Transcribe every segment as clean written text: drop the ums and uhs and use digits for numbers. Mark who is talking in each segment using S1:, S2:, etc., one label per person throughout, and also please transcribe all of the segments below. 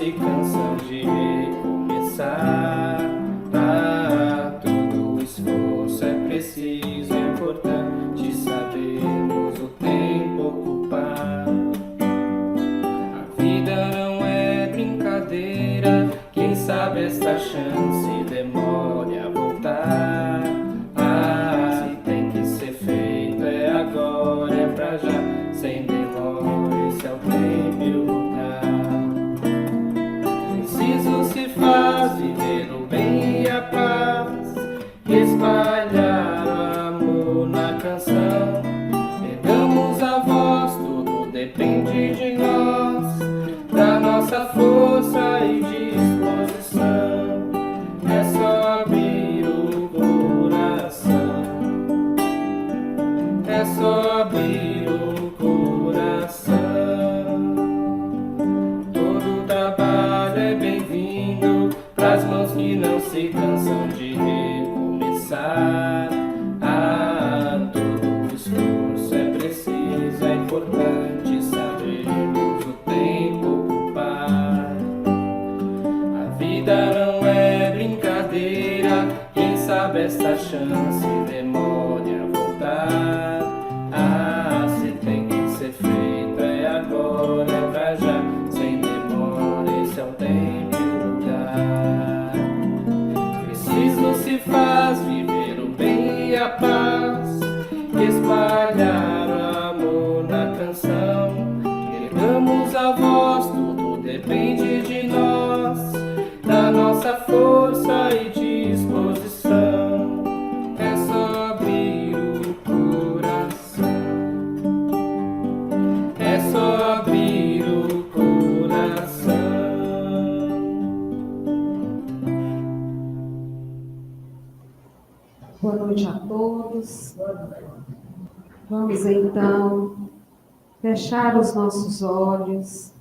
S1: se cansam de recomeçar. Todo esforço é preciso, é importante sabermos o tempo ocupar. A vida não é brincadeira, quem sabe esta chance demore a voltar. Se tem que ser feito é agora, é pra já, sem demora, esse é o tempo e o lugar. Preciso se faz viver o bem e a paz, espalhar o amor na canção. Pegamos a voz, tudo depende de nós, da nossa força e disposição. É só abrir o coração, é só abrir o coração. Todo trabalho é bem-vindo pras mãos que não se cansam de recomeçar. Todo esforço é preciso, é importante sabermos o tempo ocupar. A vida não é brincadeira, quem sabe esta chance demore a voltar. Se tem que ser feito é agora, é pra já, sem demora, esse é o tempo e o lugar. Preciso se faz viver o bem e a paz, espalhar o amor na canção. Ergamos a voz, tudo depende de nós, da nossa força e disposição. É só abrir o coração, é só abrir o coração.
S2: Boa noite a todos. Vamos então fechar os nossos olhos,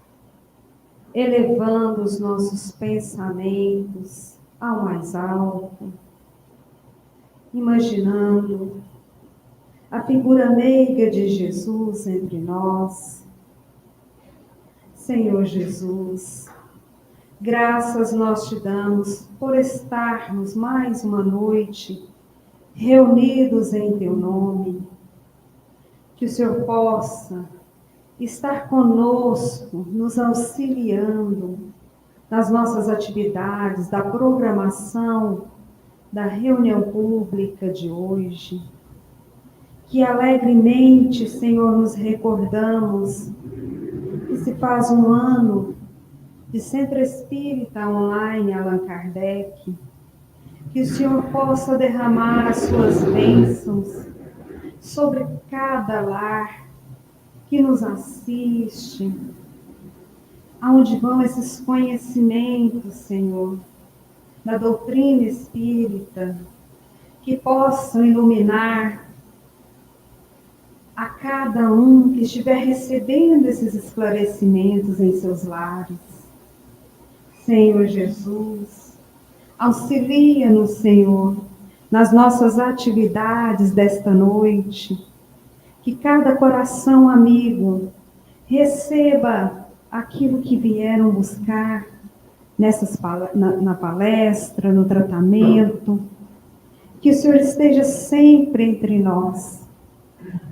S2: elevando os nossos pensamentos ao mais alto, imaginando a figura meiga de Jesus entre nós. Senhor Jesus, graças nós te damos por estarmos mais uma noite reunidos em teu nome. Que o Senhor possa estar conosco, nos auxiliando nas nossas atividades, da programação da reunião pública de hoje. Que alegremente, Senhor, nos recordamos que se faz um ano de Centro Espírita Online Allan Kardec. Que o Senhor possa derramar as suas bênçãos sobre cada lar que nos assiste, aonde vão esses conhecimentos, Senhor, da doutrina espírita, que possam iluminar a cada um que estiver recebendo esses esclarecimentos em seus lares. Senhor Jesus, auxilia-nos, Senhor, nas nossas atividades desta noite, que cada coração amigo receba aquilo que vieram buscar na palestra, no tratamento, que o Senhor esteja sempre entre nós,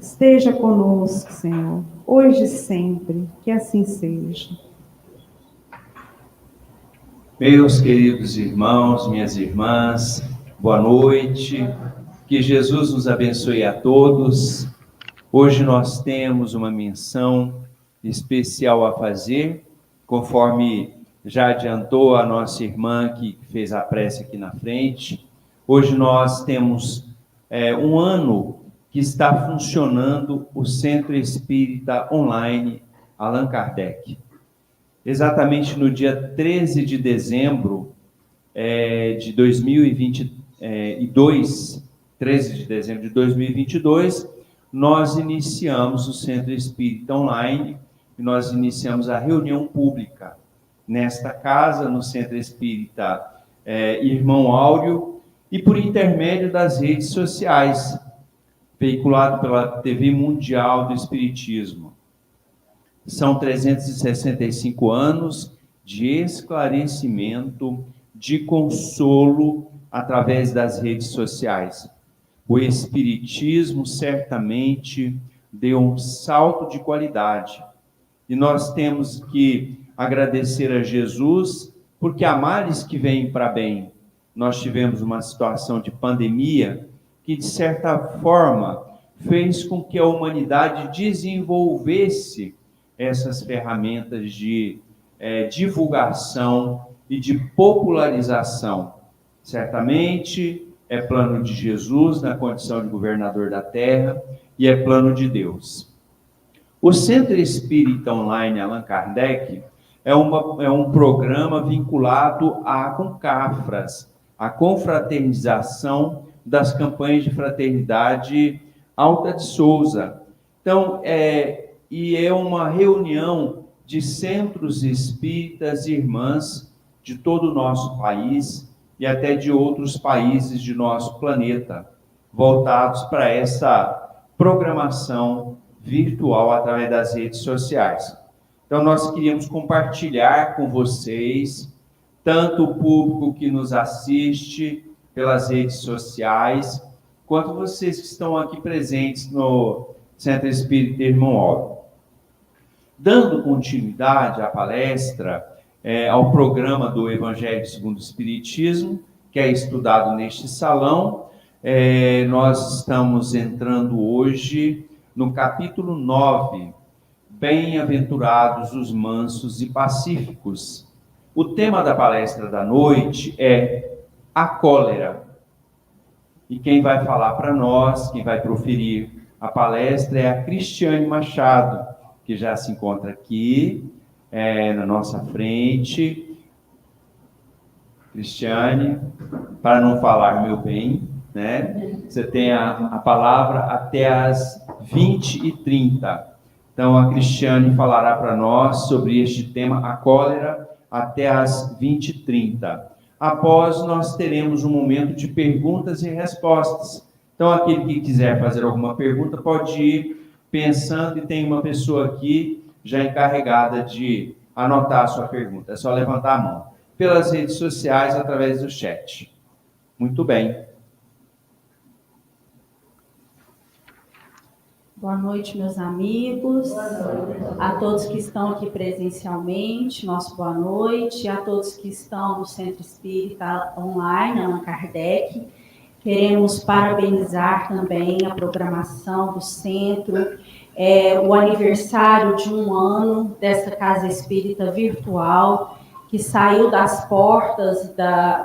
S2: esteja conosco, Senhor, hoje e sempre, que assim seja.
S3: Meus queridos irmãos, minhas irmãs, boa noite, que Jesus nos abençoe a todos. Hoje nós temos uma menção especial a fazer, conforme já adiantou a nossa irmã que fez a prece aqui na frente. Hoje nós temos um ano que está funcionando o Centro Espírita Online Allan Kardec. Exatamente no dia 13 de dezembro de 2022, 13 de dezembro de 2022, nós iniciamos o Centro Espírita Online e nós iniciamos a reunião pública nesta casa, no Centro Espírita Irmão Áureo, e por intermédio das redes sociais, veiculado pela TV Mundial do Espiritismo. São 365 anos de esclarecimento, de consolo através das redes sociais. O Espiritismo certamente deu um salto de qualidade e nós temos que agradecer a Jesus, porque há males que vêm para bem. Nós tivemos uma situação de pandemia que, de certa forma, fez com que a humanidade desenvolvesse essas ferramentas de divulgação e de popularização. Certamente é plano de Jesus na condição de governador da Terra e é plano de Deus. O Centro Espírita Online Allan Kardec é um programa vinculado à CONCAFRAS, a confraternização das campanhas de fraternidade Alta de Souza. Então, é uma reunião de centros espíritas e irmãs de todo o nosso país e até de outros países de nosso planeta, voltados para essa programação virtual através das redes sociais. Então, nós queríamos compartilhar com vocês, tanto o público que nos assiste pelas redes sociais, quanto vocês que estão aqui presentes no Centro Espírita Irmão Olga. Dando continuidade à palestra, ao programa do Evangelho segundo o Espiritismo, que é estudado neste salão, nós estamos entrando hoje no capítulo 9, Bem-aventurados os mansos e pacíficos. O tema da palestra da noite é a cólera. E quem vai falar para nós, quem vai proferir a palestra é a Cristiane Machado, que já se encontra aqui na nossa frente. Cristiane, para não falar meu bem, né? Você tem a palavra até às 20h30. Então, a Cristiane falará para nós sobre este tema, a cólera, até às 20h30. Após, nós teremos um momento de perguntas e respostas. Então, aquele que quiser fazer alguma pergunta pode ir pensando, e tem uma pessoa aqui já encarregada de anotar a sua pergunta. É só levantar a mão. Pelas redes sociais, através do chat. Muito bem.
S4: Boa noite, meus amigos, a todos que estão aqui presencialmente, nosso boa noite, a todos que estão no Centro Espírita Online, Allan Kardec. Queremos parabenizar também a programação do centro, o aniversário de 1 ano dessa Casa Espírita Virtual, que saiu das portas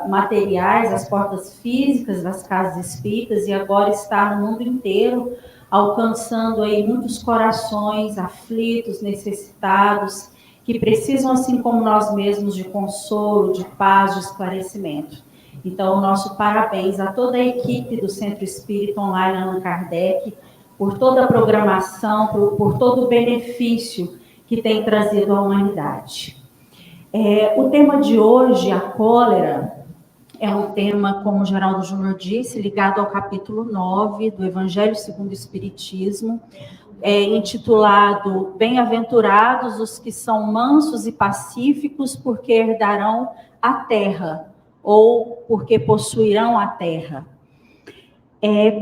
S4: materiais, as portas físicas das Casas Espíritas e agora está no mundo inteiro, alcançando aí muitos corações aflitos, necessitados, que precisam, assim como nós mesmos, de consolo, de paz, de esclarecimento. Então, nosso parabéns a toda a equipe do Centro Espírita Online Allan Kardec, por toda a programação, por todo o benefício que tem trazido à humanidade. O tema de hoje, a cólera, é um tema, como o Geraldo Júnior disse, ligado ao capítulo 9 do Evangelho segundo o Espiritismo, intitulado Bem-aventurados os que são mansos e pacíficos, porque herdarão a terra, ou porque possuirão a terra.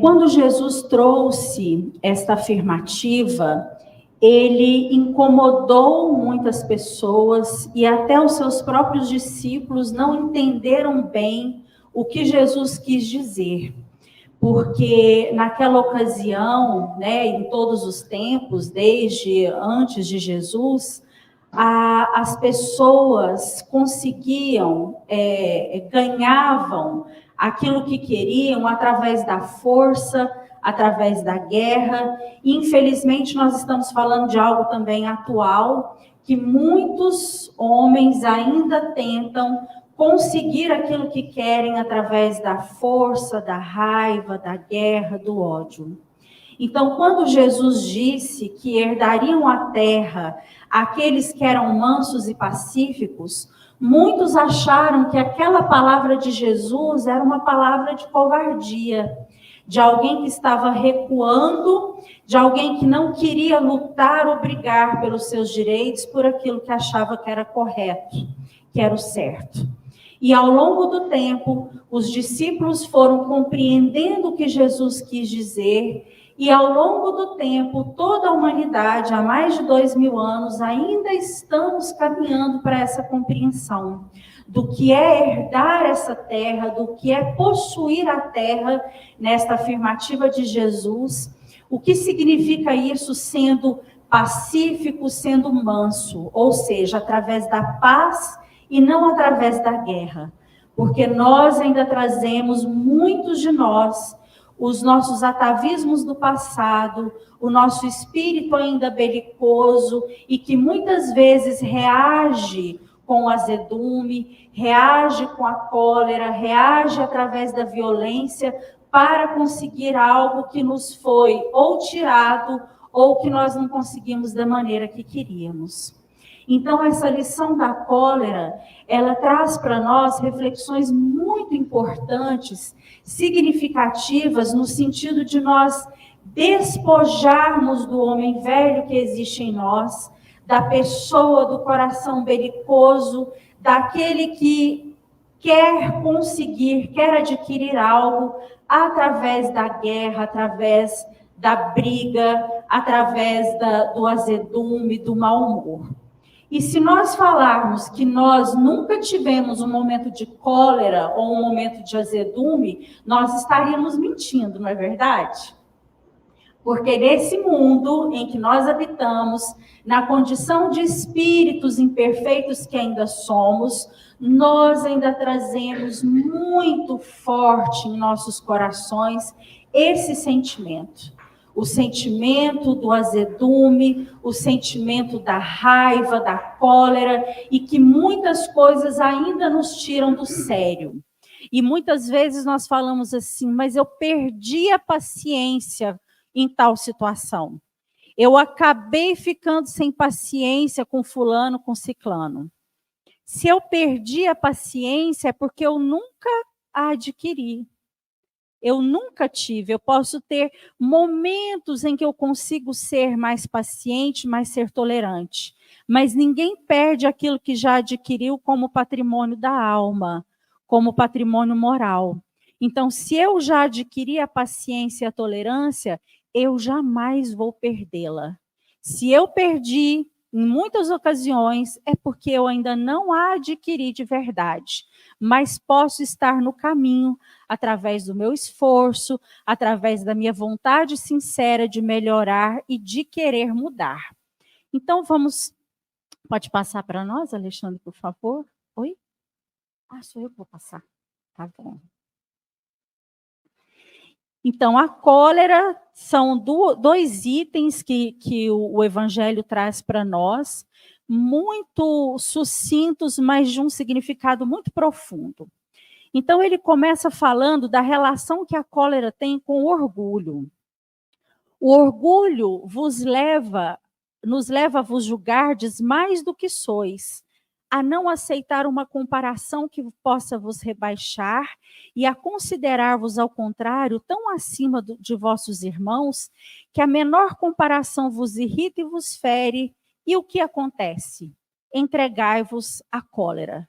S4: Quando Jesus trouxe esta afirmativa, ele incomodou muitas pessoas e até os seus próprios discípulos não entenderam bem o que Jesus quis dizer. Porque naquela ocasião, em todos os tempos, desde antes de Jesus, as pessoas conseguiam, ganhavam aquilo que queriam através da força, através da guerra. Infelizmente, nós estamos falando de algo também atual, que muitos homens ainda tentam conseguir aquilo que querem através da força, da raiva, da guerra, do ódio. Então, quando Jesus disse que herdariam a terra aqueles que eram mansos e pacíficos, muitos acharam que aquela palavra de Jesus era uma palavra de covardia. de alguém que estava recuando, de alguém que não queria lutar ou brigar pelos seus direitos, por aquilo que achava que era correto, que era o certo. E ao longo do tempo, os discípulos foram compreendendo o que Jesus quis dizer, e ao longo do tempo, toda a humanidade, há mais de 2000 anos, ainda estamos caminhando para essa compreensão do que é herdar essa terra, do que é possuir a terra, nesta afirmativa de Jesus. O que significa isso sendo pacífico, sendo manso, ou seja, através da paz e não através da guerra, porque nós ainda trazemos, muitos de nós, os nossos atavismos do passado, o nosso espírito ainda belicoso e que muitas vezes reage com o azedume, reage com a cólera, reage através da violência para conseguir algo que nos foi ou tirado ou que nós não conseguimos da maneira que queríamos. Então, essa lição da cólera, ela traz para nós reflexões muito importantes, significativas, no sentido de nós despojarmos do homem velho que existe em nós, da pessoa do coração belicoso, daquele que quer conseguir, quer adquirir algo através da guerra, através da briga, através do azedume, do mau humor. E se nós falarmos que nós nunca tivemos um momento de cólera ou um momento de azedume, nós estaríamos mentindo, não é verdade? Porque nesse mundo em que nós habitamos, na condição de espíritos imperfeitos que ainda somos, nós ainda trazemos muito forte em nossos corações esse sentimento. O sentimento do azedume, o sentimento da raiva, da cólera, e que muitas coisas ainda nos tiram do sério. E muitas vezes nós falamos assim, mas eu perdi a paciência em tal situação. Eu acabei ficando sem paciência com fulano, com ciclano. Se eu perdi a paciência é porque eu nunca a adquiri. Eu nunca tive. Eu posso ter momentos em que eu consigo ser mais paciente, mais ser tolerante. Mas ninguém perde aquilo que já adquiriu como patrimônio da alma, como patrimônio moral. Então, se eu já adquiri a paciência e a tolerância, eu jamais vou perdê-la. Se eu perdi, em muitas ocasiões, é porque eu ainda não a adquiri de verdade. Mas posso estar no caminho, através do meu esforço, através da minha vontade sincera de melhorar e de querer mudar. Então, pode passar para nós, Alexandre, por favor? Oi? Sou eu que vou passar. Tá bom. Então, a cólera são dois itens que o Evangelho traz para nós, muito sucintos, mas de um significado muito profundo. Então, ele começa falando da relação que a cólera tem com o orgulho. O orgulho nos leva a vos julgardes mais do que sois, a não aceitar uma comparação que possa vos rebaixar e a considerar-vos, ao contrário, tão acima de vossos irmãos, que a menor comparação vos irrita e vos fere. E o que acontece? Entregai-vos à cólera.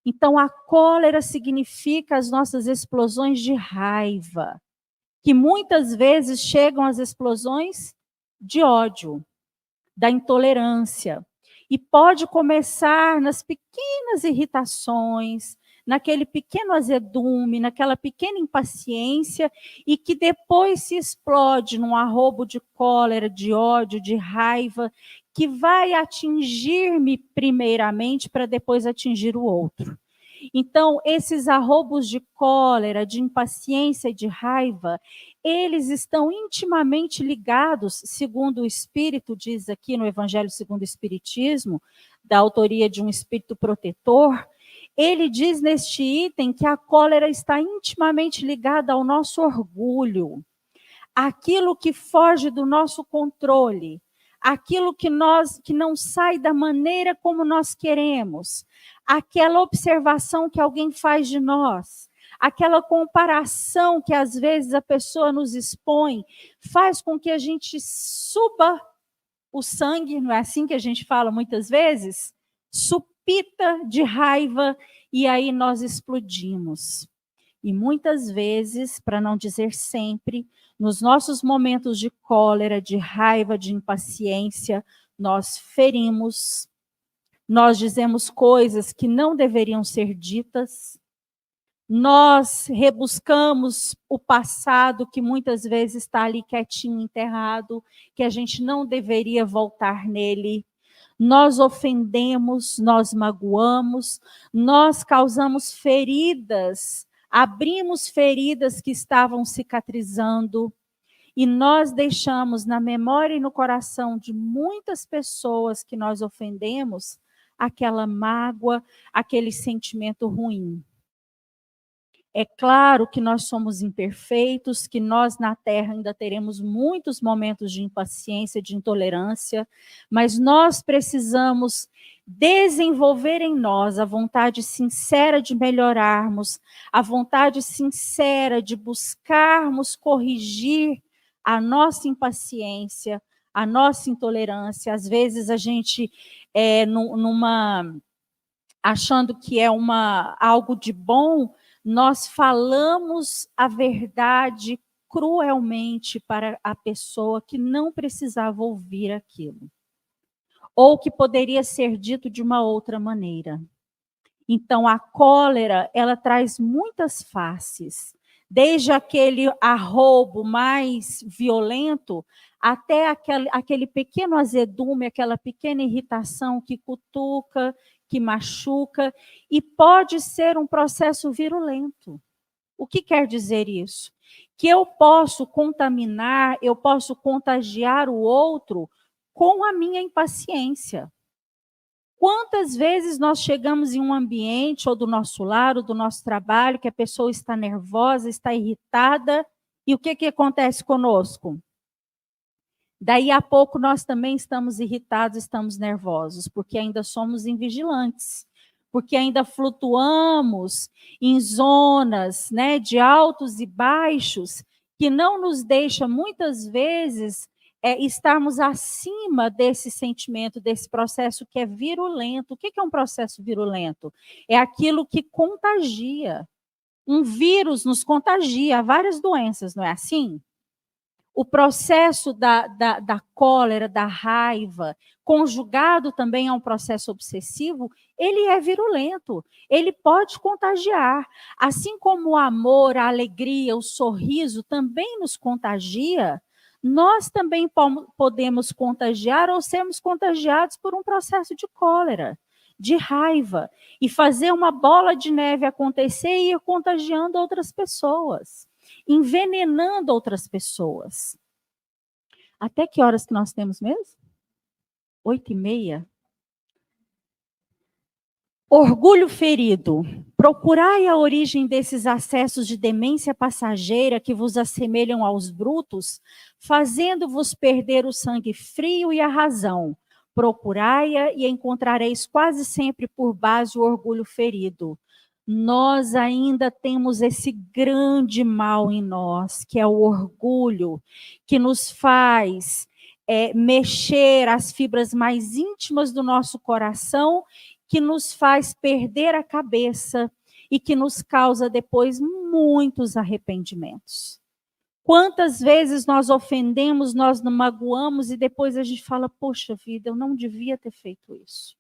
S4: Então, a cólera significa as nossas explosões de raiva, que muitas vezes chegam às explosões de ódio, da intolerância. E pode começar nas pequenas irritações, naquele pequeno azedume, naquela pequena impaciência, e que depois se explode num arrobo de cólera, de ódio, de raiva, que vai atingir-me primeiramente para depois atingir o outro. Então, esses arrobos de cólera, de impaciência e de raiva, eles estão intimamente ligados, segundo o Espírito diz aqui no Evangelho segundo o Espiritismo, da autoria de um Espírito protetor. Ele diz neste item que a cólera está intimamente ligada ao nosso orgulho, aquilo que foge do nosso controle, aquilo que não sai da maneira como nós queremos, aquela observação que alguém faz de nós,
S5: aquela comparação que às vezes a pessoa nos expõe, faz com que a gente suba o sangue, não é assim que a gente fala muitas vezes? Supita de raiva e aí nós explodimos. E muitas vezes, para não dizer sempre, nos nossos momentos de cólera, de raiva, de impaciência, nós ferimos, nós dizemos coisas que não deveriam ser ditas, nós rebuscamos o passado que muitas vezes está ali quietinho, enterrado, que a gente não deveria voltar nele. Nós ofendemos, nós magoamos, nós causamos feridas, abrimos feridas que estavam cicatrizando e nós deixamos na memória e no coração de muitas pessoas que nós ofendemos aquela mágoa, aquele sentimento ruim. É claro que nós somos imperfeitos, que nós na Terra ainda teremos muitos momentos de impaciência, de intolerância, mas nós precisamos desenvolver em nós a vontade sincera de melhorarmos, a vontade sincera de buscarmos corrigir a nossa impaciência, a nossa intolerância. Às vezes a gente achando que é algo de bom, nós falamos a verdade cruelmente para a pessoa que não precisava ouvir aquilo. Ou que poderia ser dito de uma outra maneira. Então, a cólera, ela traz muitas faces. Desde aquele arroubo mais violento, até aquele pequeno azedume, aquela pequena irritação que cutuca, que machuca, e pode ser um processo virulento. O que quer dizer isso? Que eu posso contaminar, eu posso contagiar o outro com a minha impaciência. Quantas vezes nós chegamos em um ambiente, ou do nosso lar, ou do nosso trabalho, que a pessoa está nervosa, está irritada, e o que acontece conosco? Daí a pouco nós também estamos irritados, estamos nervosos, porque ainda somos invigilantes, porque ainda flutuamos em zonas, né, de altos e baixos, que não nos deixa muitas vezes estarmos acima desse sentimento, desse processo que é virulento. O que é um processo virulento? É aquilo que contagia. Um vírus nos contagia a várias doenças, não é assim? O processo da cólera, da raiva, conjugado também a um processo obsessivo, ele é virulento, ele pode contagiar. Assim como o amor, a alegria, o sorriso também nos contagia, nós também podemos contagiar ou sermos contagiados por um processo de cólera, de raiva, e fazer uma bola de neve acontecer e ir contagiando outras pessoas, envenenando outras pessoas. Até que horas que nós temos mesmo? 8h30. Orgulho ferido. Procurai a origem desses acessos de demência passageira que vos assemelham aos brutos, fazendo-vos perder o sangue frio e a razão. Procurai-a e encontrareis quase sempre por base o orgulho ferido. Nós ainda temos esse grande mal em nós, que é o orgulho, que nos faz mexer as fibras mais íntimas do nosso coração, que nos faz perder a cabeça e que nos causa depois muitos arrependimentos. Quantas vezes nós ofendemos, nós nos magoamos e depois a gente fala, poxa vida, eu não devia ter feito isso.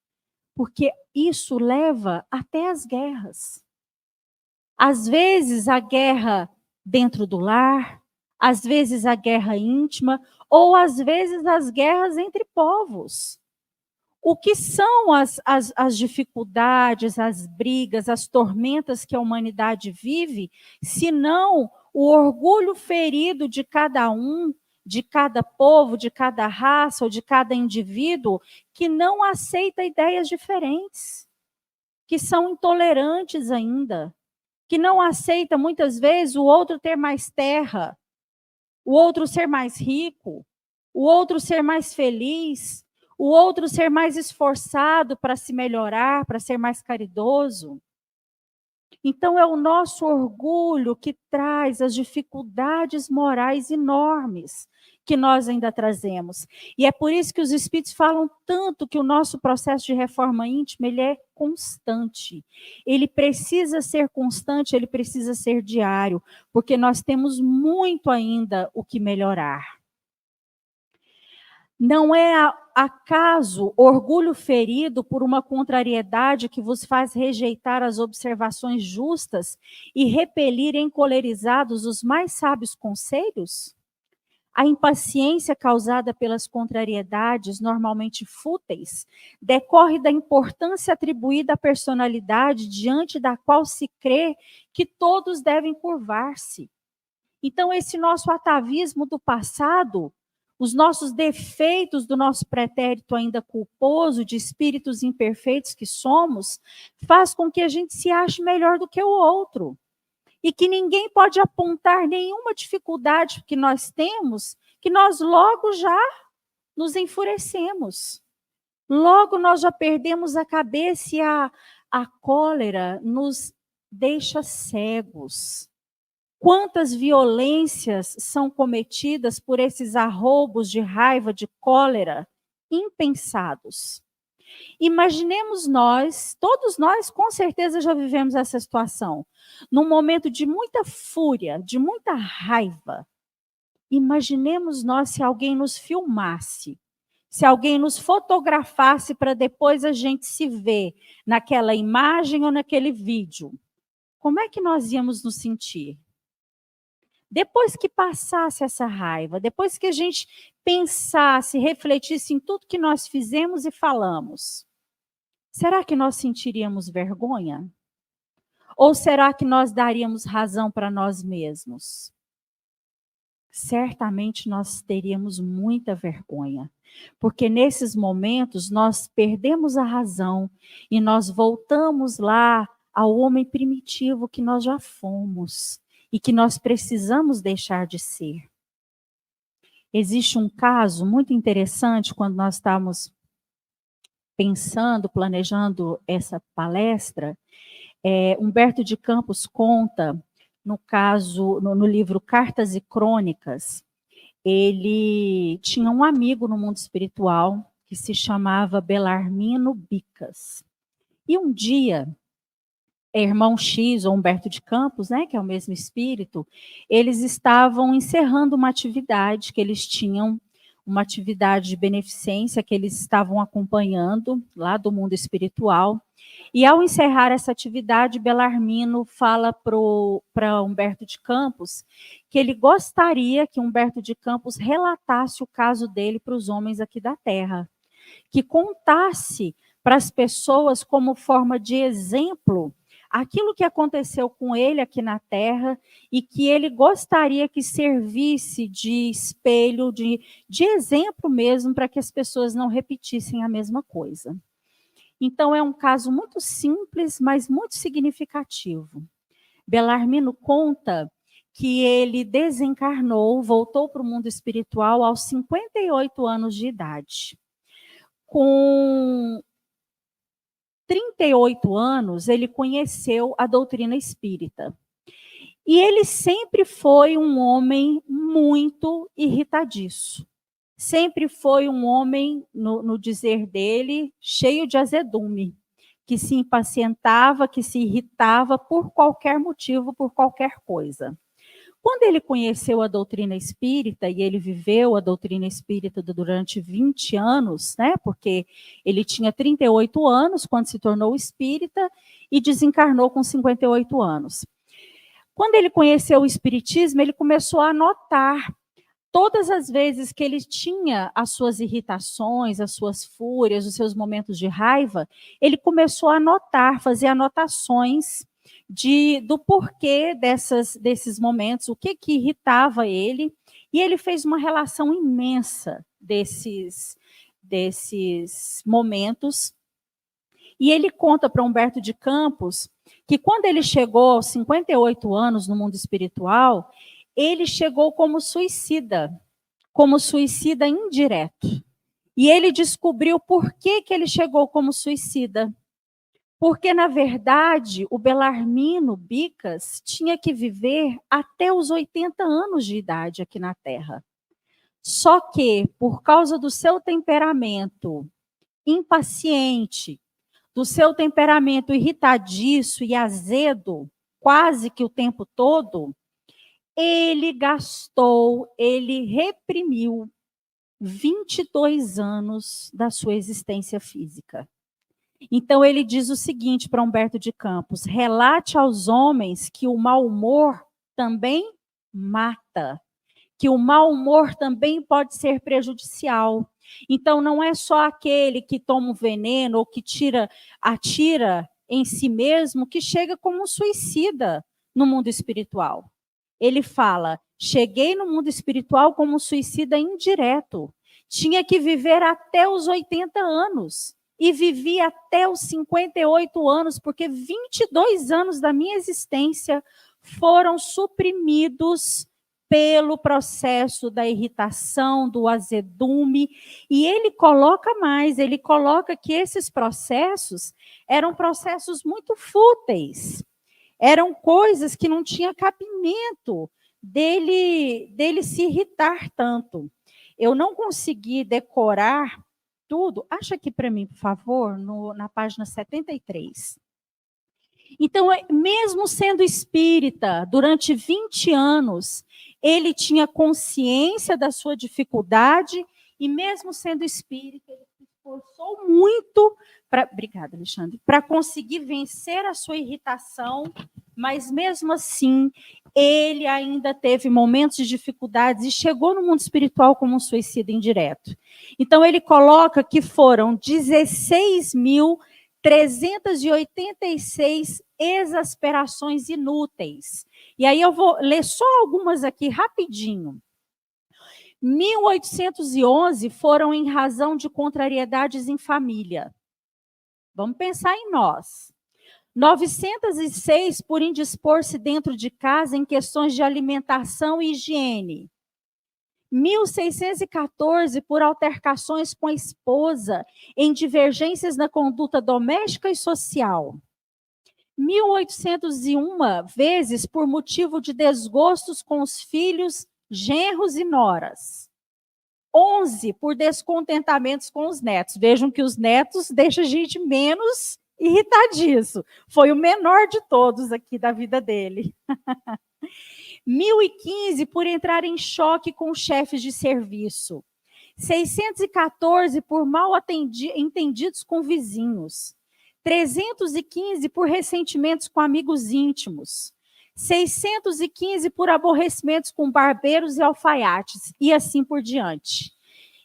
S5: Porque isso leva até as guerras. Às vezes a guerra dentro do lar, às vezes a guerra íntima, ou às vezes as guerras entre povos. O que são as dificuldades, as brigas, as tormentas que a humanidade vive, se não o orgulho ferido de cada um, de cada povo, de cada raça ou de cada indivíduo que não aceita ideias diferentes, que são intolerantes ainda, que não aceita muitas vezes o outro ter mais terra, o outro ser mais rico, o outro ser mais feliz, o outro ser mais esforçado para se melhorar, para ser mais caridoso. Então, é o nosso orgulho que traz as dificuldades morais enormes que nós ainda trazemos. E é por isso que os Espíritos falam tanto que o nosso processo de reforma íntima, ele é constante. Ele precisa ser constante, ele precisa ser diário, porque nós temos muito ainda o que melhorar. Não é acaso orgulho ferido por uma contrariedade que vos faz rejeitar as observações justas e repelir encolerizados os mais sábios conselhos? A impaciência causada pelas contrariedades, normalmente fúteis, decorre da importância atribuída à personalidade diante da qual se crê que todos devem curvar-se. Então, esse nosso atavismo do passado, os nossos defeitos do nosso pretérito ainda culposo, de espíritos imperfeitos que somos, faz com que a gente se ache melhor do que o outro. E que ninguém pode apontar nenhuma dificuldade que nós temos, que nós logo já nos enfurecemos. Logo nós já perdemos a cabeça e a cólera nos deixa cegos. Quantas violências são cometidas por esses arroubos de raiva, de cólera, impensados. Imaginemos nós, todos nós com certeza já vivemos essa situação, num momento de muita fúria, de muita raiva. Imaginemos nós se alguém nos filmasse, se alguém nos fotografasse para depois a gente se ver naquela imagem ou naquele vídeo. Como é que nós íamos nos sentir? Depois que passasse essa raiva, depois que a gente pensasse, refletisse em tudo que nós fizemos e falamos, será que nós sentiríamos vergonha? Ou será que nós daríamos razão para nós mesmos? Certamente nós teríamos muita vergonha, porque nesses momentos nós perdemos a razão e nós voltamos lá ao homem primitivo que nós já fomos e que nós precisamos deixar de ser. Existe um caso muito interessante quando nós estamos pensando, planejando essa palestra. Humberto de Campos conta, no caso, no livro Cartas e Crônicas, ele tinha um amigo no mundo espiritual que se chamava Belarmino Bicas. E um dia, irmão X, ou Humberto de Campos, né, que é o mesmo espírito, eles estavam encerrando uma atividade que eles tinham, uma atividade de beneficência que eles estavam acompanhando lá do mundo espiritual. E ao encerrar essa atividade, Belarmino fala para Humberto de Campos que ele gostaria que Humberto de Campos relatasse o caso dele para os homens aqui da Terra, que contasse para as pessoas como forma de exemplo aquilo que aconteceu com ele aqui na Terra e que ele gostaria que servisse de espelho, de exemplo mesmo, para que as pessoas não repetissem a mesma coisa. Então, é um caso muito simples, mas muito significativo. Belarmino conta que ele desencarnou, voltou para o mundo espiritual aos 58 anos de idade. Com 38 anos, ele conheceu a doutrina espírita. E ele sempre foi um homem muito irritadiço. Sempre foi um homem, no dizer dele, cheio de azedume, que se impacientava, que se irritava por qualquer motivo, por qualquer coisa. Quando ele conheceu a doutrina espírita, e ele viveu a doutrina espírita durante 20 anos, né, porque ele tinha 38 anos quando se tornou espírita e desencarnou com 58 anos. Quando ele conheceu o espiritismo, ele começou a notar todas as vezes que ele tinha as suas irritações, as suas fúrias, os seus momentos de raiva, ele começou a anotar, fazer anotações do porquê desses momentos, o que irritava ele, e ele fez uma relação imensa desses momentos. E ele conta para Humberto de Campos que quando ele chegou aos 58 anos no mundo espiritual, ele chegou como suicida indireto. E ele descobriu por que ele chegou como suicida. Porque, na verdade, o Belarmino Bicas tinha que viver até os 80 anos de idade aqui na Terra. Só que, por causa do seu temperamento impaciente, do seu temperamento irritadiço e azedo, quase que o tempo todo, ele reprimiu 22 anos da sua existência física. Então ele diz o seguinte para Humberto de Campos: relate aos homens que o mau humor também mata, que o mau humor também pode ser prejudicial. Então, não é só aquele que toma um veneno ou que atira em si mesmo que chega como um suicida no mundo espiritual. Ele fala, cheguei no mundo espiritual como um suicida indireto. Tinha que viver até os 80 anos. E vivi até os 58 anos, porque 22 anos da minha existência foram suprimidos pelo processo da irritação, do azedume, e ele coloca mais, ele coloca que esses processos eram processos muito fúteis, eram coisas que não tinha cabimento dele se irritar tanto. Eu não consegui decorar tudo, acha aqui para mim, por favor, na página 73. Então, mesmo sendo espírita, durante 20 anos, ele tinha consciência da sua dificuldade e mesmo sendo espírita, ele se esforçou muito obrigada, Alexandre, para conseguir vencer a sua irritação, mas mesmo assim, ele ainda teve momentos de dificuldades e chegou no mundo espiritual como um suicida indireto. Então, ele coloca que foram 16.386 exasperações inúteis. E aí eu vou ler só algumas aqui rapidinho. 1811 foram em razão de contrariedades em família. Vamos pensar em nós. 906 por indispor-se dentro de casa em questões de alimentação e higiene. 1614 por altercações com a esposa em divergências na conduta doméstica e social. 1801 vezes por motivo de desgostos com os filhos, genros e noras. 11 por descontentamentos com os netos. Vejam que os netos deixam a gente menos irritadiço. Foi o menor de todos aqui da vida dele. 1015 por entrar em choque com chefes de serviço. 614 por mal entendidos com vizinhos. 315 por ressentimentos com amigos íntimos. 615 por aborrecimentos com barbeiros e alfaiates, e assim por diante.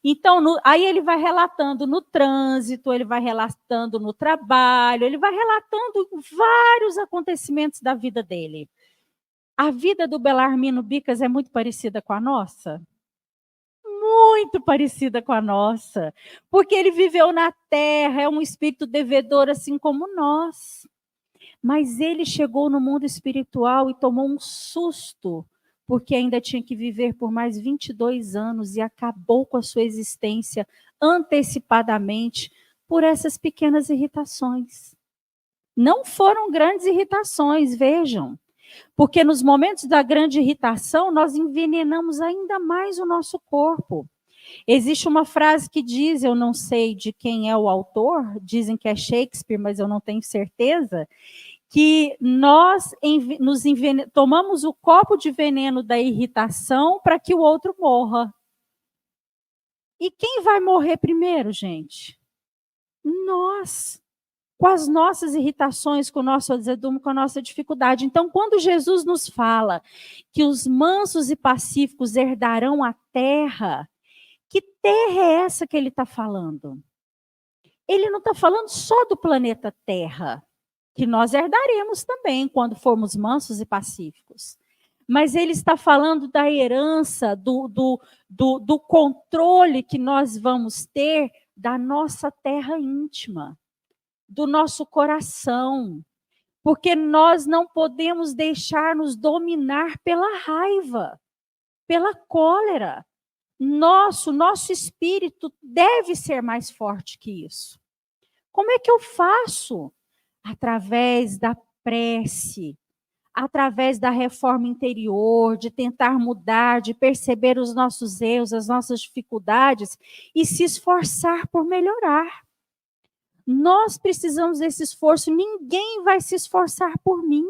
S5: Então, aí ele vai relatando no trânsito, ele vai relatando no trabalho, ele vai relatando vários acontecimentos da vida dele. A vida do Belarmino Bicas é muito parecida com a nossa? Muito parecida com a nossa, porque ele viveu na terra, é um espírito devedor assim como nós. Mas ele chegou no mundo espiritual e tomou um susto, porque ainda tinha que viver por mais 22 anos e acabou com a sua existência antecipadamente por essas pequenas irritações. Não foram grandes irritações, vejam, porque nos momentos da grande irritação nós envenenamos ainda mais o nosso corpo. Existe uma frase que diz, eu não sei de quem é o autor, dizem que é Shakespeare, mas eu não tenho certeza, que nós tomamos o copo de veneno da irritação para que o outro morra. E quem vai morrer primeiro, gente? Nós, com as nossas irritações, com o nosso azedume, com a nossa dificuldade. Então, quando Jesus nos fala que os mansos e pacíficos herdarão a terra, que terra é essa que ele está falando? Ele não está falando só do planeta Terra, que nós herdaremos também quando formos mansos e pacíficos. Mas ele está falando da herança, do controle que nós vamos ter da nossa terra íntima, do nosso coração. Porque nós não podemos deixar-nos dominar pela raiva, pela cólera. Nosso espírito deve ser mais forte que isso. Como é que eu faço? através da prece, através da reforma interior, de tentar mudar, de perceber os nossos erros, as nossas dificuldades e se esforçar por melhorar. Nós precisamos desse esforço, ninguém vai se esforçar por mim.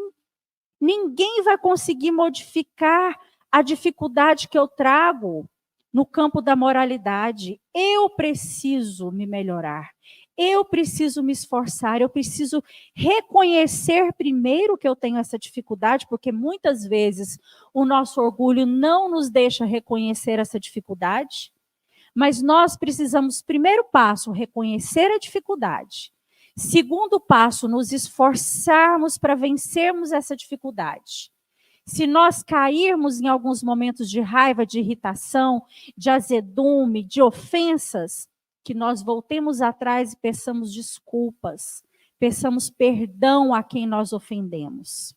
S5: Ninguém vai conseguir modificar a dificuldade que eu trago no campo da moralidade. Eu preciso me melhorar. Eu preciso me esforçar, eu preciso reconhecer primeiro que eu tenho essa dificuldade, porque muitas vezes o nosso orgulho não nos deixa reconhecer essa dificuldade, mas nós precisamos, primeiro passo, reconhecer a dificuldade. Segundo passo, nos esforçarmos para vencermos essa dificuldade. Se nós cairmos em alguns momentos de raiva, de irritação, de azedume, de ofensas, que nós voltemos atrás e peçamos desculpas, peçamos perdão a quem nós ofendemos.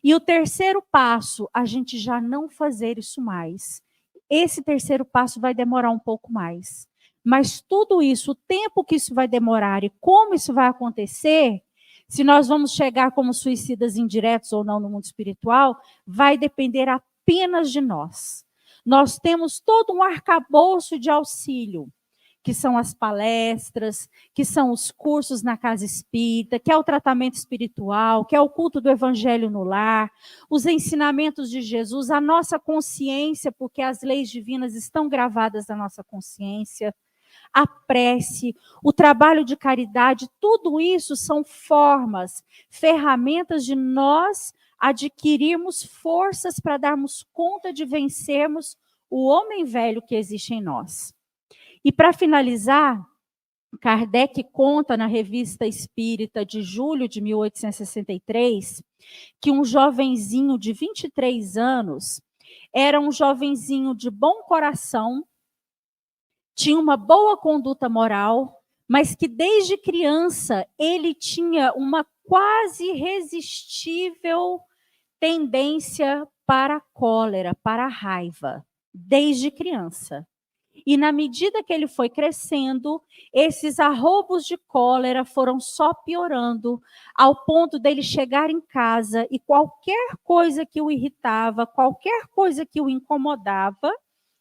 S5: E o terceiro passo, a gente já não fazer isso mais. Esse terceiro passo vai demorar um pouco mais. Mas tudo isso, o tempo que isso vai demorar e como isso vai acontecer, se nós vamos chegar como suicidas indiretos ou não no mundo espiritual, vai depender apenas de nós. Nós temos todo um arcabouço de auxílio, que são as palestras, que são os cursos na casa espírita, que é o tratamento espiritual, que é o culto do evangelho no lar, os ensinamentos de Jesus, a nossa consciência, porque as leis divinas estão gravadas na nossa consciência, a prece, o trabalho de caridade, tudo isso são formas, ferramentas de nós adquirirmos forças para darmos conta de vencermos o homem velho que existe em nós. E para finalizar, Kardec conta na Revista Espírita de julho de 1863 que um jovenzinho de 23 anos era um jovenzinho de bom coração, tinha uma boa conduta moral, mas que desde criança ele tinha uma quase irresistível tendência para a cólera, para a raiva, desde criança. E na medida que ele foi crescendo, esses arroubos de cólera foram só piorando, ao ponto dele chegar em casa e qualquer coisa que o irritava, qualquer coisa que o incomodava,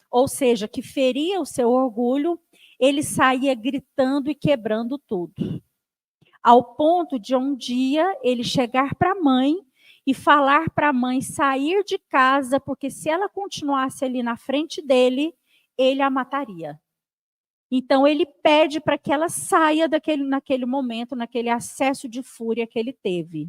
S5: ou seja, que feria o seu orgulho, ele saía gritando e quebrando tudo. Ao ponto de um dia ele chegar para a mãe e falar para a mãe sair de casa, porque se ela continuasse ali na frente dele, ele a mataria. Então, ele pede para que ela saia naquele momento, naquele acesso de fúria que ele teve.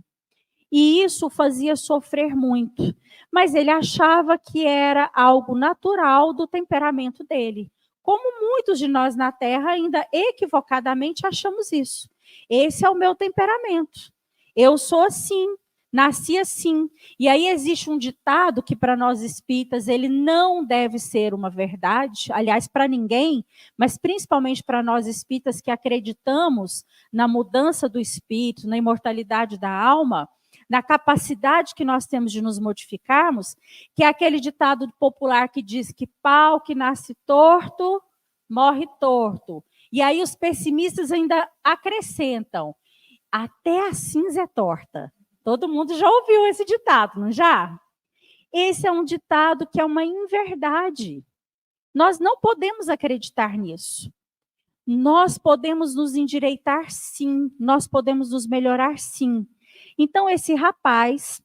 S5: E isso o fazia sofrer muito. Mas ele achava que era algo natural do temperamento dele. Como muitos de nós na Terra ainda equivocadamente achamos isso. Esse é o meu temperamento. Eu sou assim. Nasci assim. E aí existe um ditado que para nós espíritas ele não deve ser uma verdade, aliás, para ninguém, mas principalmente para nós espíritas que acreditamos na mudança do espírito, na imortalidade da alma, na capacidade que nós temos de nos modificarmos, que é aquele ditado popular que diz que pau que nasce torto, morre torto. E aí os pessimistas ainda acrescentam, até a cinza é torta. Todo mundo já ouviu esse ditado, não já? Esse é um ditado que é uma inverdade. Nós não podemos acreditar nisso. Nós podemos nos endireitar, sim. Nós podemos nos melhorar, sim. Então, esse rapaz,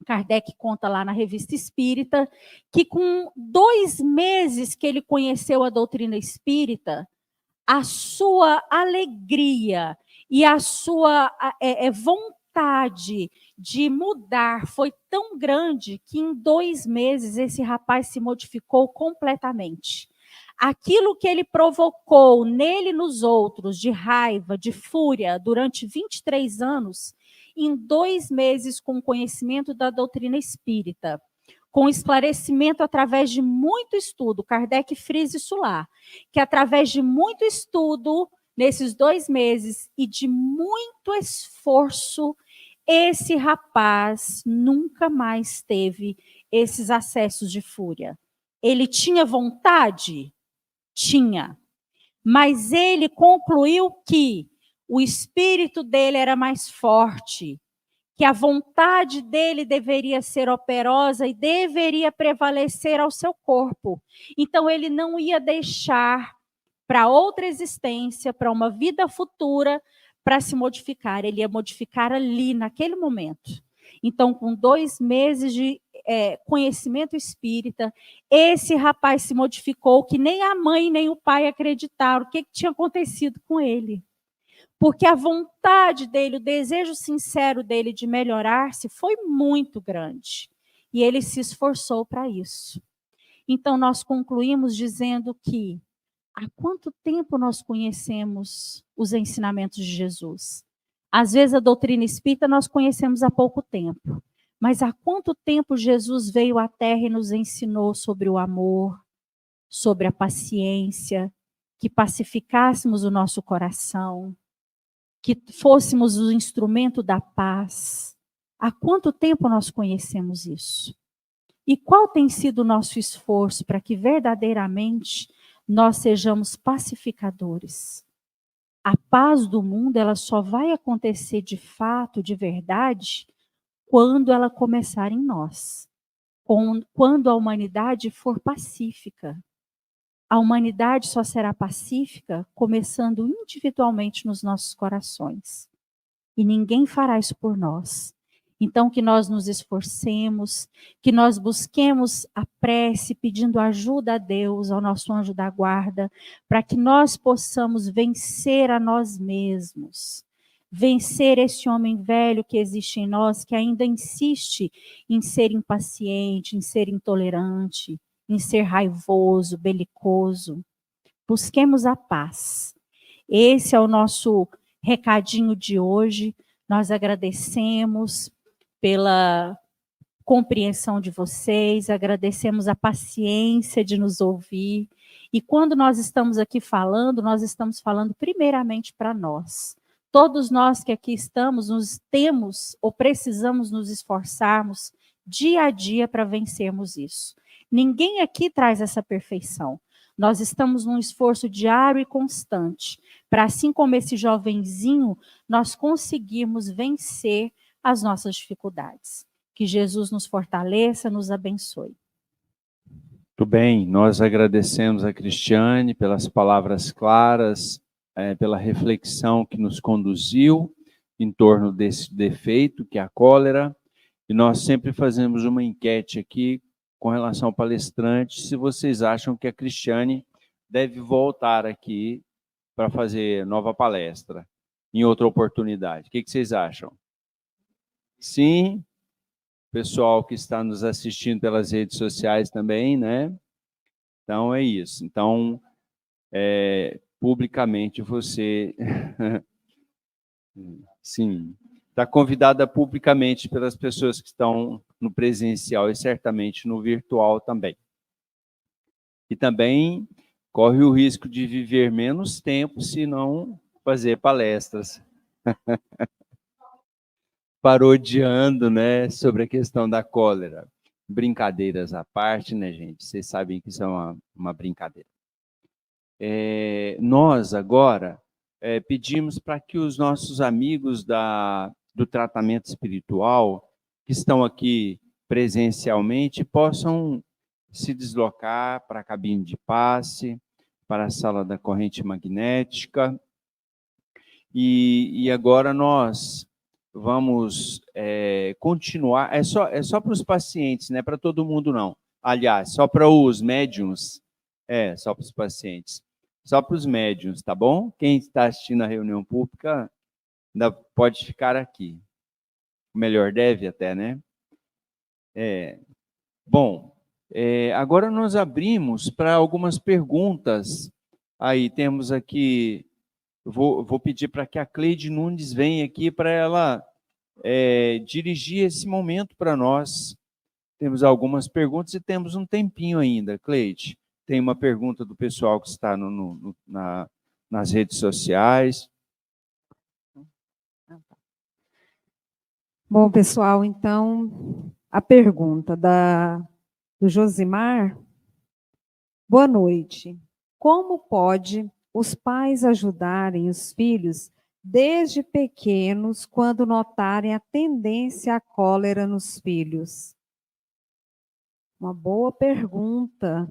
S5: Kardec conta lá na Revista Espírita, que com 2 meses que ele conheceu a doutrina espírita, a sua alegria e a sua vontade de mudar foi tão grande que em 2 meses esse rapaz se modificou completamente. Aquilo que ele provocou nele e nos outros, de raiva, de fúria, durante 23 anos, em 2 meses, com o conhecimento da doutrina espírita, com esclarecimento através de muito estudo, Kardec frisa isso lá, que através de muito estudo, nesses 2 meses, e de muito esforço, esse rapaz nunca mais teve esses acessos de fúria. Ele tinha vontade? Tinha. Mas ele concluiu que o espírito dele era mais forte, que a vontade dele deveria ser operosa e deveria prevalecer ao seu corpo. Então, ele não ia deixar para outra existência, para uma vida futura, para se modificar. Ele ia modificar ali, naquele momento. Então, com 2 meses de conhecimento espírita, esse rapaz se modificou, que nem a mãe nem o pai acreditaram o que tinha acontecido com ele. Porque a vontade dele, o desejo sincero dele de melhorar-se foi muito grande. E ele se esforçou para isso. Então, nós concluímos dizendo que há quanto tempo nós conhecemos os ensinamentos de Jesus? Às vezes, a doutrina espírita nós conhecemos há pouco tempo. Mas há quanto tempo Jesus veio à Terra e nos ensinou sobre o amor, sobre a paciência, que pacificássemos o nosso coração, que fôssemos o instrumento da paz. Há quanto tempo nós conhecemos isso? E qual tem sido o nosso esforço para que verdadeiramente nós sejamos pacificadores? A paz do mundo, ela só vai acontecer de fato, de verdade, quando ela começar em nós. Quando a humanidade for pacífica. A humanidade só será pacífica começando individualmente nos nossos corações. E ninguém fará isso por nós. Então, que nós nos esforcemos, que nós busquemos a prece, pedindo ajuda a Deus, ao nosso anjo da guarda, para que nós possamos vencer a nós mesmos. Vencer esse homem velho que existe em nós, que ainda insiste em ser impaciente, em ser intolerante, em ser raivoso, belicoso. Busquemos a paz. Esse é o nosso recadinho de hoje. Nós agradecemos pela compreensão de vocês, agradecemos a paciência de nos ouvir. E quando nós estamos aqui falando, nós estamos falando primeiramente para nós. Todos nós que aqui estamos, nos temos ou precisamos nos esforçarmos dia a dia para vencermos isso. Ninguém aqui traz essa perfeição. Nós estamos num esforço diário e constante, para assim como esse jovenzinho, nós conseguirmos vencer as nossas dificuldades. Que Jesus nos fortaleça, nos abençoe.
S3: Muito bem, nós agradecemos a Cristiane pelas palavras claras, pela reflexão que nos conduziu em torno desse defeito, que é a cólera, e nós sempre fazemos uma enquete aqui com relação ao palestrante, se vocês acham que a Cristiane deve voltar aqui para fazer nova palestra, em outra oportunidade. O que vocês acham? Sim? Pessoal que está nos assistindo pelas redes sociais também, né? Então, é isso. Então, publicamente você... Sim. Está convidada publicamente pelas pessoas que estão no presencial e certamente no virtual também. E também corre o risco de viver menos tempo se não fazer palestras. Parodiando, né, sobre a questão da cólera. Brincadeiras à parte, né, gente? Vocês sabem que isso é uma brincadeira. Nós, agora, pedimos para que os nossos amigos do tratamento espiritual, que estão aqui presencialmente, possam se deslocar para a cabine de passe, para a sala da corrente magnética. E agora nós vamos continuar. É só para os pacientes, não é para todo mundo, não. Aliás, só para os médiuns. Só para os pacientes. Só para os médiuns, tá bom? Quem está assistindo a reunião pública ainda pode ficar aqui. Melhor deve até, né? Bom, agora nós abrimos para algumas perguntas. Aí temos aqui, vou pedir para que a Cleide Nunes venha aqui para ela dirigir esse momento para nós. Temos algumas perguntas e temos um tempinho ainda, Cleide. Tem uma pergunta do pessoal que está nas redes sociais.
S2: Bom, pessoal, então, a pergunta do Josimar. Boa noite. Como pode os pais ajudarem os filhos desde pequenos, quando notarem a tendência à cólera nos filhos? Uma boa pergunta.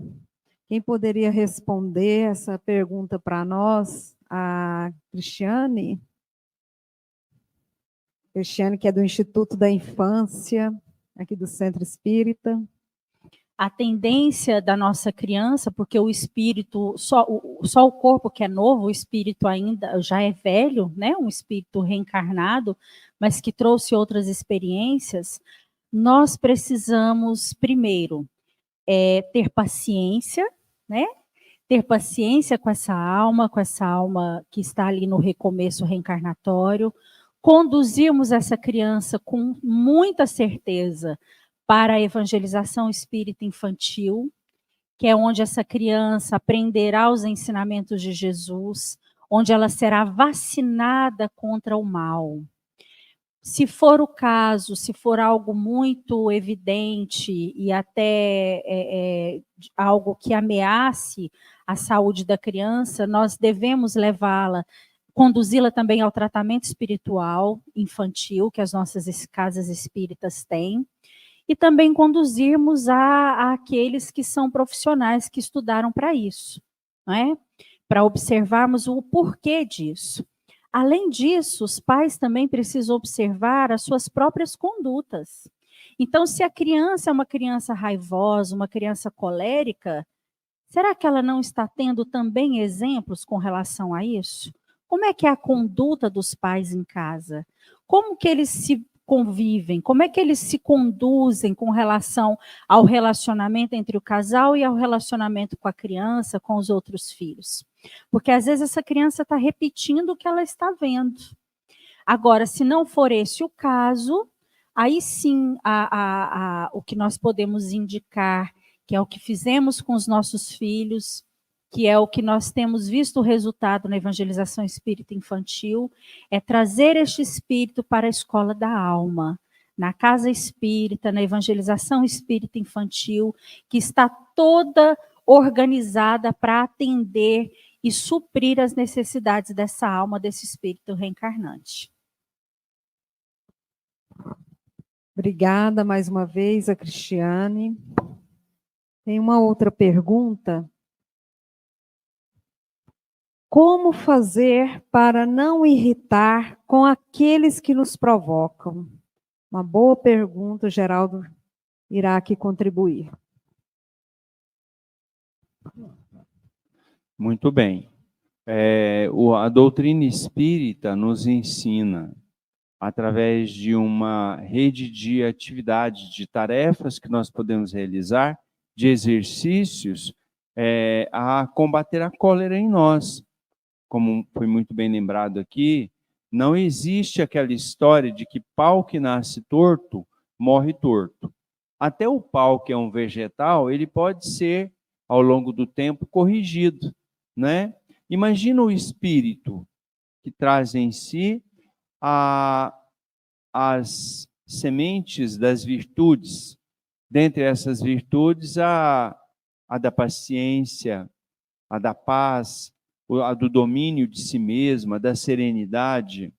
S2: Quem poderia responder essa pergunta para nós? A Cristiane? Cristiane, que é do Instituto da Infância, aqui do Centro Espírita.
S5: A tendência da nossa criança, porque o espírito, só o corpo que é novo, o espírito ainda já é velho, né? Um espírito reencarnado, mas que trouxe outras experiências, nós precisamos, primeiro, ter paciência, né? Ter paciência com essa alma que está ali no recomeço reencarnatório, conduzirmos essa criança com muita certeza para a evangelização espírita infantil, que é onde essa criança aprenderá os ensinamentos de Jesus, onde ela será vacinada contra o mal. Se for o caso, se for algo muito evidente e até algo que ameace a saúde da criança, nós devemos levá-la, conduzi-la também ao tratamento espiritual infantil, que as nossas casas espíritas têm, e também conduzirmos a aqueles que são profissionais que estudaram para isso, não é? Para observarmos o porquê disso. Além disso, os pais também precisam observar as suas próprias condutas. Então, se a criança é uma criança raivosa, uma criança colérica, será que ela não está tendo também exemplos com relação a isso? Como é que é a conduta dos pais em casa? Como que eles se convivem? Como é que eles se conduzem com relação ao relacionamento entre o casal e ao relacionamento com a criança, com os outros filhos? Porque às vezes essa criança está repetindo o que ela está vendo. Agora, se não for esse o caso, aí sim o que nós podemos indicar, que é o que fizemos com os nossos filhos, que é o que nós temos visto o resultado na evangelização espírita infantil, é trazer este espírito para a escola da alma, na casa espírita, na evangelização espírita infantil, que está toda organizada para atender e suprir as necessidades dessa alma, desse espírito reencarnante.
S2: Obrigada mais uma vez a Cristiane. Tem uma outra pergunta. Como fazer para não irritar com aqueles que nos provocam? Uma boa pergunta, o Geraldo irá aqui contribuir.
S3: Muito bem. A doutrina espírita nos ensina, através de uma rede de atividades, de tarefas que nós podemos realizar, de exercícios, a combater a cólera em nós. Como foi muito bem lembrado aqui, não existe aquela história de que pau que nasce torto, morre torto. Até o pau, que é um vegetal, ele pode ser, ao longo do tempo, corrigido, né? Imagina o espírito que traz em si as sementes das virtudes. Dentre essas virtudes, a da paciência, a da paz, a do domínio de si mesma, da serenidade.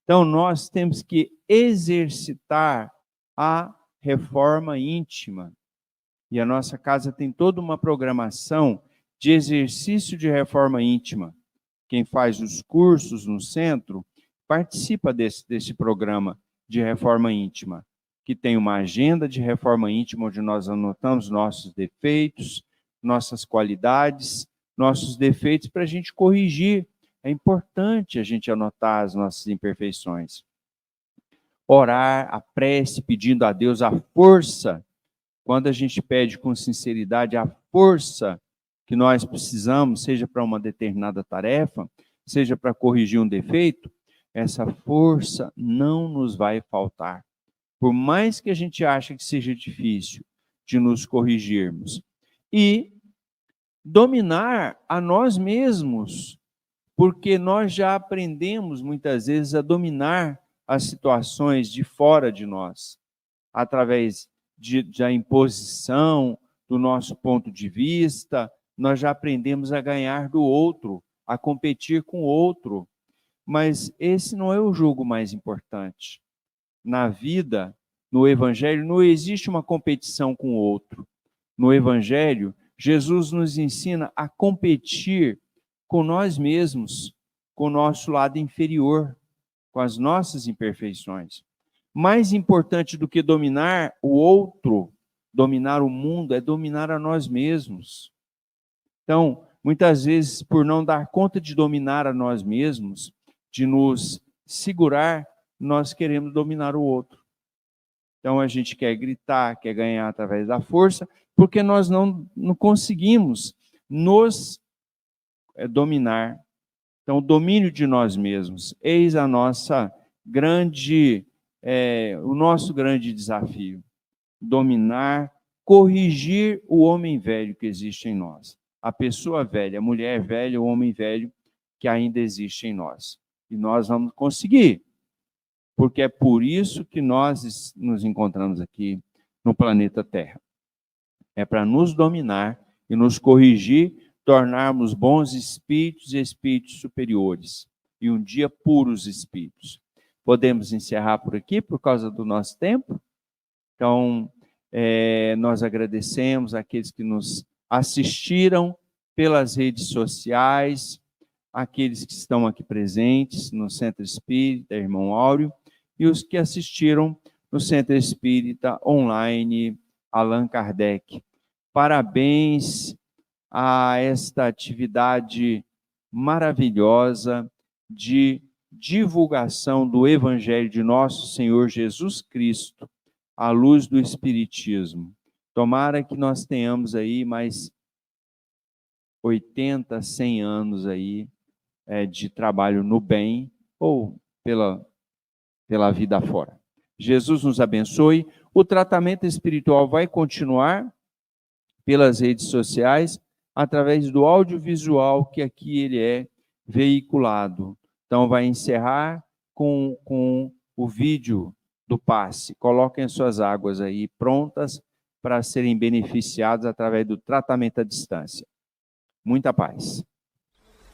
S3: Então, nós temos que exercitar a reforma íntima. E a nossa casa tem toda uma programação de exercício de reforma íntima. Quem faz os cursos no centro participa desse programa de reforma íntima, que tem uma agenda de reforma íntima, onde nós anotamos nossos defeitos, nossas qualidades, nossos defeitos, para a gente corrigir. É importante a gente anotar as nossas imperfeições. Orar, a prece, pedindo a Deus a força. Quando a gente pede com sinceridade a força que nós precisamos, seja para uma determinada tarefa, seja para corrigir um defeito, essa força não nos vai faltar. Por mais que a gente ache que seja difícil de nos corrigirmos. E dominar a nós mesmos, porque nós já aprendemos muitas vezes a dominar as situações de fora de nós, através da imposição do nosso ponto de vista, nós já aprendemos a ganhar do outro, a competir com o outro. mas esse não é o jogo mais importante. Na vida, no Evangelho, não existe uma competição com o outro. No Evangelho, Jesus nos ensina a competir com nós mesmos, com o nosso lado inferior, com as nossas imperfeições. Mais importante do que dominar o outro, dominar o mundo, é dominar a nós mesmos. Então, muitas vezes, por não dar conta de dominar a nós mesmos, de nos segurar, nós queremos dominar o outro. Então, a gente quer gritar, quer ganhar através da força, porque nós não conseguimos nos dominar. Então, o domínio de nós mesmos, eis a nossa o nosso grande desafio. Dominar, corrigir o homem velho que existe em nós. A pessoa velha, a mulher velha, o homem velho que ainda existe em nós. E nós vamos conseguir, porque é por isso que nós nos encontramos aqui no planeta Terra. É para nos dominar e nos corrigir, tornarmos bons espíritos e espíritos superiores, e um dia puros espíritos. Podemos encerrar por aqui, por causa do nosso tempo? Então, nós agradecemos àqueles que nos assistiram pelas redes sociais, aqueles que estão aqui presentes no Centro Espírita, Irmão Áureo, e os que assistiram no Centro Espírita Online Allan Kardec. Parabéns a esta atividade maravilhosa de divulgação do Evangelho de nosso Senhor Jesus Cristo, à luz do Espiritismo. Tomara que nós tenhamos aí mais 80, 100 anos aí de trabalho no bem ou pela vida fora. Jesus nos abençoe. O tratamento espiritual vai continuar pelas redes sociais, através do audiovisual que aqui ele é veiculado. Então, vai encerrar com o vídeo do passe. Coloquem suas águas aí prontas para serem beneficiadas através do tratamento à distância. Muita paz.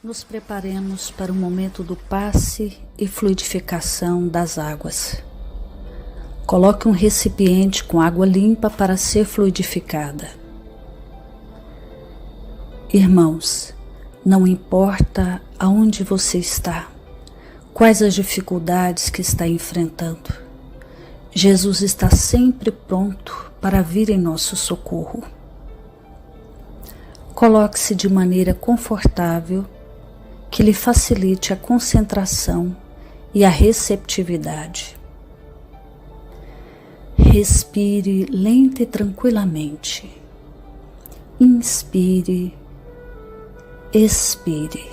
S6: Nos preparemos para o momento do passe e fluidificação das águas. Coloque um recipiente com água limpa para ser fluidificada. Irmãos, não importa aonde você está, quais as dificuldades que está enfrentando, Jesus está sempre pronto para vir em nosso socorro. Coloque-se de maneira confortável, que lhe facilite a concentração e a receptividade. Respire lenta e tranquilamente. Inspire, expire.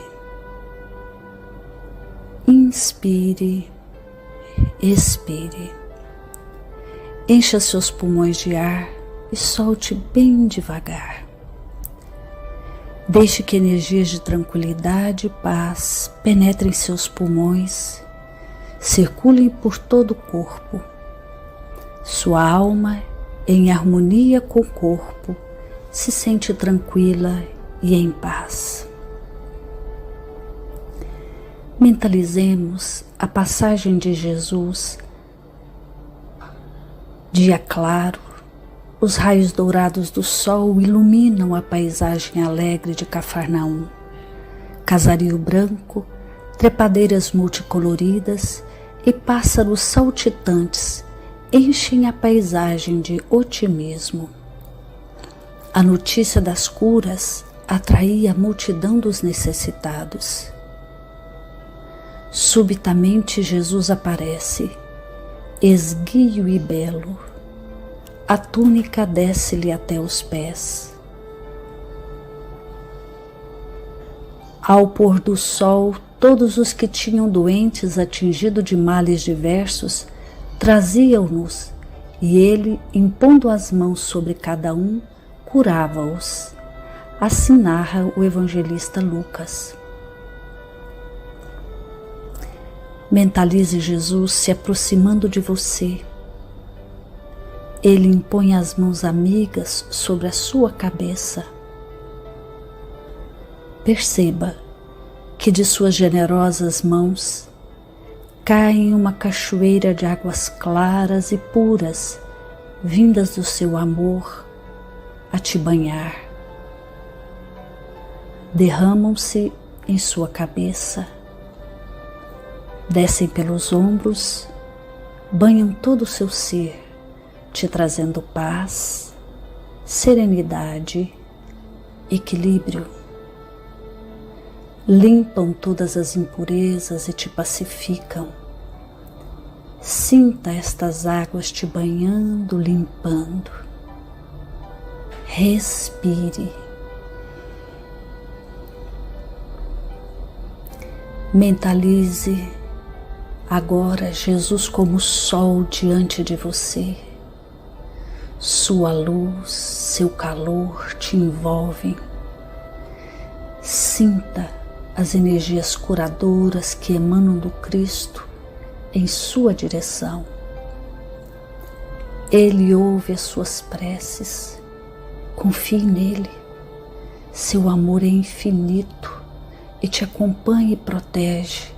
S6: Inspire, expire. Encha seus pulmões de ar e solte bem devagar. Deixe que energias de tranquilidade e paz penetrem seus pulmões, circulem por todo o corpo. Sua alma, em harmonia com o corpo, se sente tranquila e em paz. Mentalizemos a passagem de Jesus. Dia claro, os raios dourados do sol iluminam a paisagem alegre de Cafarnaum. Casario branco, trepadeiras multicoloridas e pássaros saltitantes enchem a paisagem de otimismo. A notícia das curas atraía a multidão dos necessitados. Subitamente Jesus aparece, esguio e belo. A túnica desce-lhe até os pés. Ao pôr do sol, todos os que tinham doentes atingidos de males diversos traziam-nos, e ele, impondo as mãos sobre cada um, curava-os. Assim narra o evangelista Lucas. Mentalize Jesus se aproximando de você. Ele impõe as mãos amigas sobre a sua cabeça. Perceba que de suas generosas mãos cai em uma cachoeira de águas claras e puras, vindas do seu amor, a te banhar. Derramam-se em sua cabeça, descem pelos ombros, banham todo o seu ser, te trazendo paz, serenidade, equilíbrio. Limpam todas as impurezas e te pacificam. Sinta estas águas te banhando, limpando. Respire. Mentalize agora Jesus como sol diante de você. Sua luz, seu calor te envolvem. Sinta as energias curadoras que emanam do Cristo em sua direção. Ele ouve as suas preces. Confie nele. Seu amor é infinito e te acompanha e protege,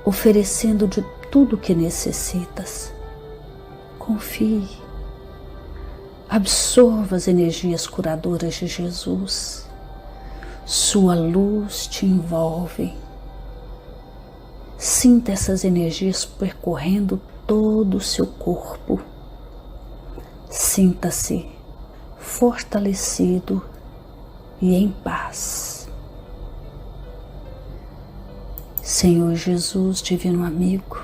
S6: oferecendo de tudo o que necessitas. Confie. Absorva as energias curadoras de Jesus. Sua luz te envolve. Sinta essas energias percorrendo todo o seu corpo. Sinta-se fortalecido e em paz. Senhor Jesus, divino amigo,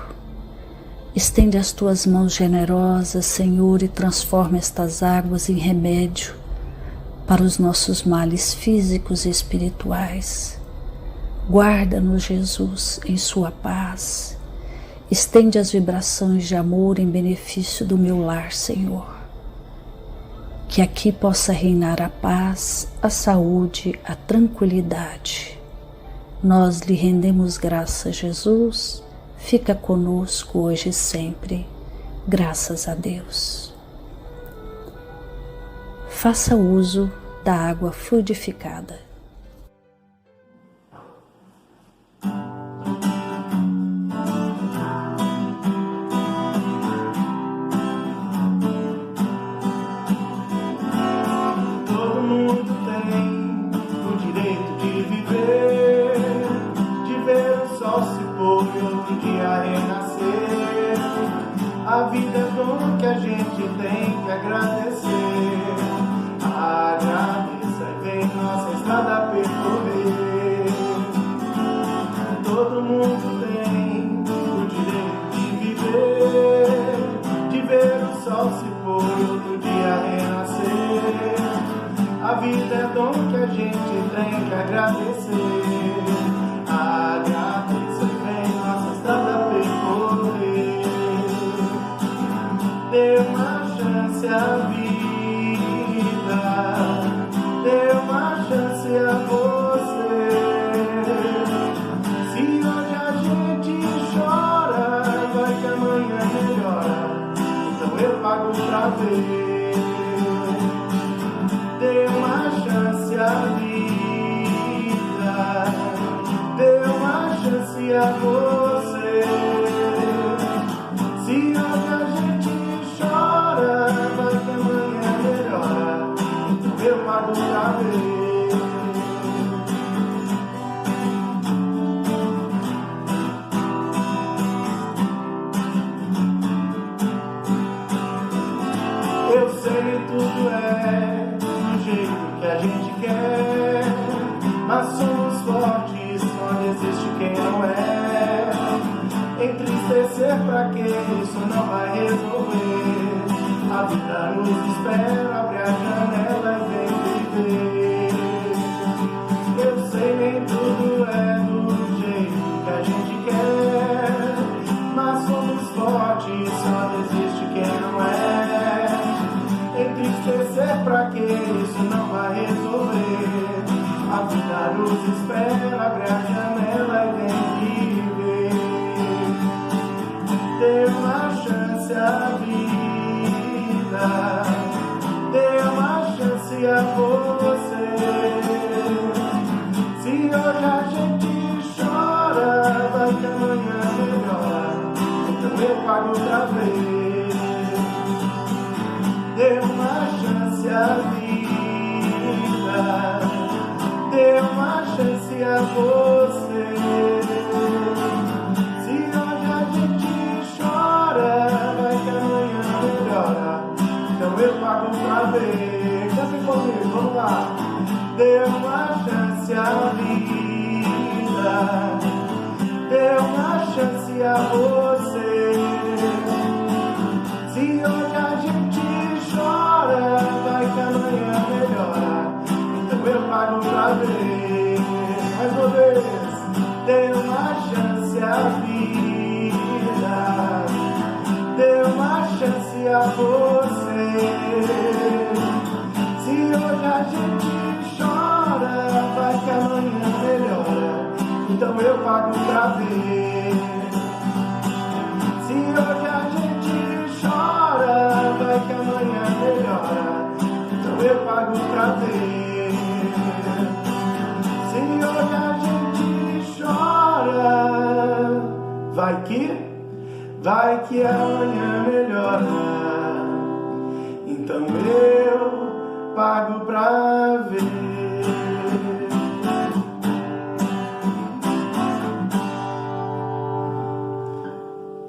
S6: estende as tuas mãos generosas, Senhor, e transforma estas águas em remédio para os nossos males físicos e espirituais. Guarda-nos, Jesus, em sua paz. Estende as vibrações de amor em benefício do meu lar, Senhor. Que aqui possa reinar a paz, a saúde, a tranquilidade. Nós lhe rendemos graças, Jesus. Fica conosco hoje e sempre. Graças a Deus. Faça uso da água fluidificada.
S7: Todo mundo tem o direito de viver, de ver o sol se pôr e outro dia renascer. A vida é dom que a gente tem que agradecer. Agradeça e vem nossa estrada a percorrer. Todo mundo tem o direito de viver, de ver o sol se pôr e outro dia renascer. A vida é dom que a gente tem que agradecer. Agradeça e vem nossa estrada a percorrer. Dê uma chance à vida. Dê uma chance a você. Se hoje a gente chora, vai que amanhã melhora. Então eu pago pra ver. Dê uma chance à vida. Dê uma chance a você. Se hoje a gente chora, vai que amanhã melhora. Eu pago pra ver. Eu sei tudo é do jeito que a gente quer, mas somos fortes, só desiste quem não é. Entristecer pra quê? Isso não vai resolver. A vida nos espera, abre a janela e vem viver. Eu sei nem tudo é do jeito que a gente quer, mas somos fortes, só desiste quem não é. Entristecer pra quê? Isso não vai resolver. A vida nos espera, abre a janela e vem viver. Dê uma chance à vida. Dê uma chance a você. Se hoje a gente chora, vai que amanhã melhora. pago pra ver. Dê uma chance à vida, dê uma chance a você. Se hoje a gente chora, vai que amanhã melhora. Então eu pago pra ver. Cante comigo, vamos lá. Dê uma chance à vida, dê uma chance a você. Se hoje a gente chora, vai que amanhã melhora. Então eu pago pra ver. Mais uma vez. Dê uma chance à vida, dê uma chance a você. Se hoje a gente chora, vai que amanhã melhora. Então eu pago pra ver. Se hoje a gente chora, vai que amanhã melhora. Então eu pago pra ver. Se hoje a gente chora, vai que amanhã melhora. Então eu pago pra ver.